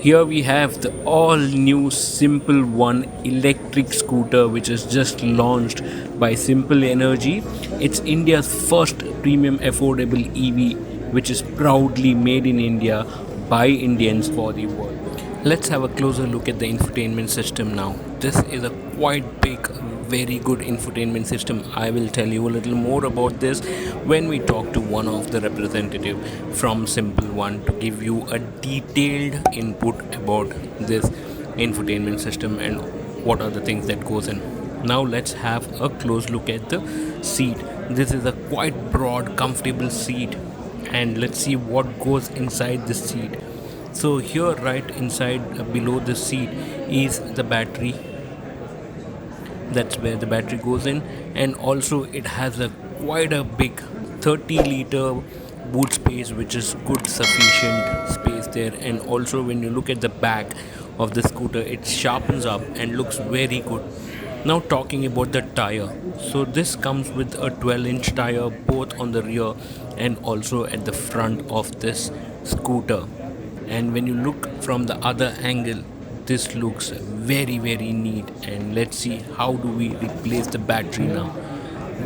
Here we have the all new Simple One electric scooter which is just launched by Simple Energy. It's India's first premium affordable EV which is proudly made in India by Indians for the world. Let's have a closer look at the infotainment system now. This is a quite big, very good infotainment system. I will tell you a little more about this when we talk to one of the representative from Simple One to give you a detailed input about this infotainment system and what are the things that goes in. Now let's have a close look at the seat. This is a quite broad, comfortable seat, and let's see what goes inside the seat. So here right inside below the seat is the battery. That's where the battery goes in, and also it has a quite a big 30-liter boot space, which is good sufficient space there. And also when you look at the back of the scooter, it sharpens up and looks very good. Now talking about the tire, so this comes with a 12-inch tire both on the rear and also at the front of this scooter. And when you look from the other angle, this looks very neat. And let's see how do we replace the battery now.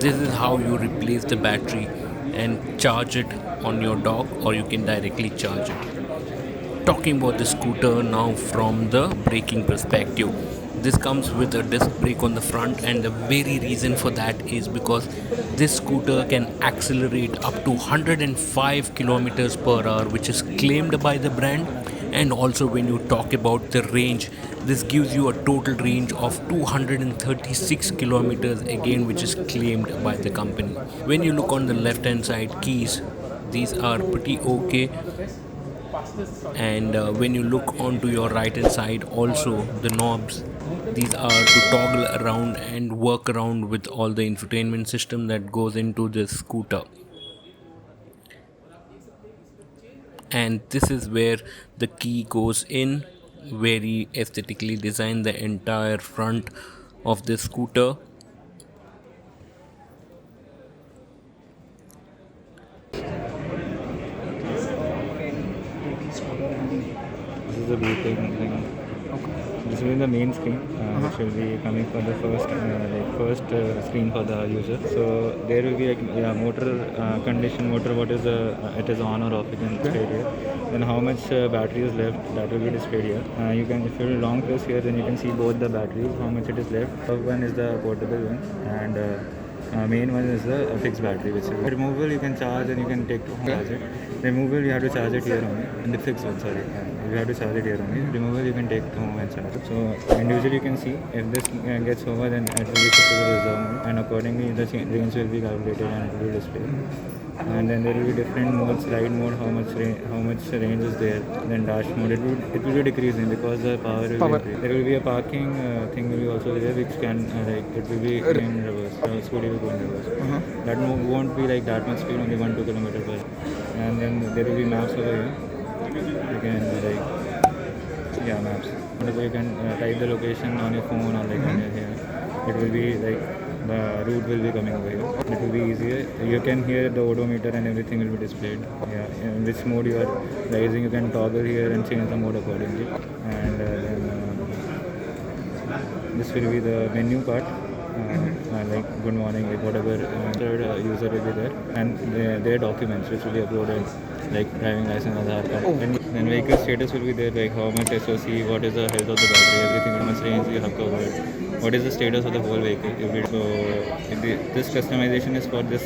This is how you replace the battery and charge it on your dock, or you can directly charge it. Talking about the scooter now from the braking perspective, this comes with a disc brake on the front, and the very reason for that is because this scooter can accelerate up to 105 kilometers per hour, which is claimed by the brand. And also when you talk about the range, this gives you a total range of 236 kilometers again, which is claimed by the company. When you look on the left hand side keys, these are pretty okay. And when you look onto your right hand side, also the knobs, these are to toggle around and work around with all the infotainment system that goes into this scooter. And this is where the key goes in. Very aesthetically designed, the entire front of the scooter. This is the blueprint thing. This will be the main screen, which will be coming for the first screen for the user. So there will be like motor condition, motor what is it is on or off. You can display here. Then how much battery is left, that will be displayed here. You can, if you long press here, then you can see both the batteries, how much it is left. First one is the portable one, and main one is the fixed battery, which is removable. You can charge and you can take to home charge it. Removable, you have to charge it here only, and the fixed one, sorry, you have to charge it here only. Removable, you can take to home and charge it. So individually, you can see if this gets over, then it will be put to the reserve mode, and accordingly the range will be calculated and it will be displayed. And then there will be different modes, ride mode, how much range is there. Then dash mode, it will be decreasing because the power will be increased. There will be a parking thing will be also there, which can it will be in reverse. Scooty will go in reverse. That won't be like that much speed, only 1-2 kilometers per hour. And then there will be maps over here. You can maps. So you can type the location on your phone or like on your here. It will be like the route will be coming over here. It will be easier. You can hear the odometer and everything will be displayed. Yeah, in which mode you are rising, you can toggle here and change the mode accordingly. And then this will be the menu part. Like good morning, like whatever third user will be there, and their documents which will be uploaded, like driving license, Aadhaar card. Then vehicle status will be there, like how much SOC, what is the health of the battery, everything, how much range you have covered, what is the status of the whole vehicle. This customization is for this,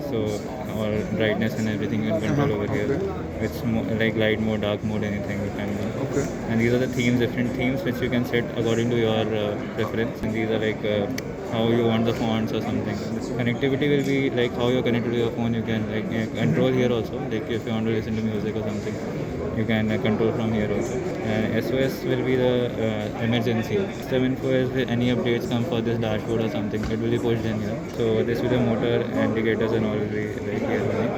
so or brightness and everything you can control over here. It's like light mode, dark mode, anything you can do. Okay. And these are the themes, different themes which you can set according to your preference. And these are like how you want the fonts or something. Connectivity will be like how you're connected to your phone. You can like control here also. Like if you want to listen to music or something, you can control from here also. And SOS will be the emergency. System info is any updates come for this dashboard or something, it will be pushed in here. So this will be motor indicators and all will be like here only.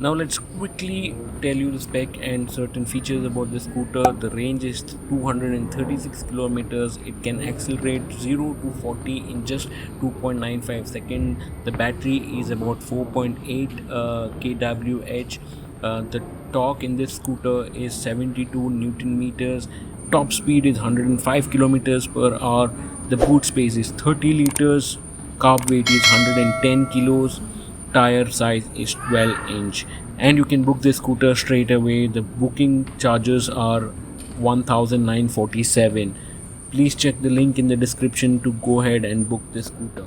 Now let's quickly tell you the spec and certain features about the scooter. The range is 236 kilometers. It can accelerate 0 to 40 in just 2.95 seconds. The battery is about 4.8 kWh. The torque in this scooter is 72 Newton meters. Top speed is 105 kilometers per hour. The boot space is 30 liters. Carb weight is 110 kilos. Tire size is 12-inch. And you can book this scooter straight away. The booking charges are 1947. Please check the link in the description to go ahead and book this scooter.